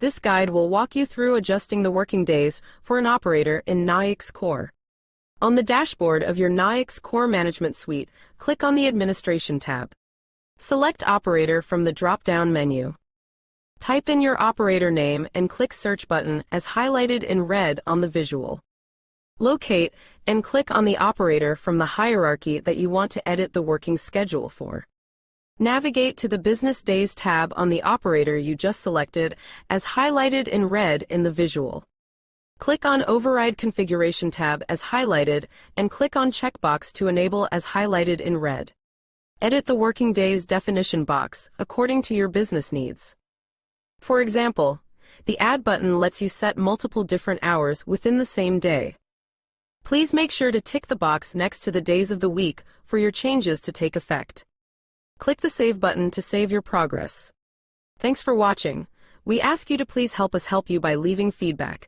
This guide will walk you through adjusting the working days for an operator in Nayax Core. On the dashboard of your Nayax Core Management Suite, click on the Administration tab. Select Operator from the drop-down menu. Type in your operator name and click Search button as highlighted in red on the visual. Locate and click on the operator from the hierarchy that you want to edit the working schedule for. Navigate to the Business Days tab on the operator you just selected as highlighted in red in the visual. Click on Override Configuration tab as highlighted and click on Checkbox to enable as highlighted in red. Edit the working days definition box according to your business needs. For example, the Add button lets you set multiple different hours within the same day. Please make sure to tick the box next to the days of the week for your changes to take effect. Click the Save button to save your progress. Thanks for watching. We ask you to please help us help you by leaving feedback.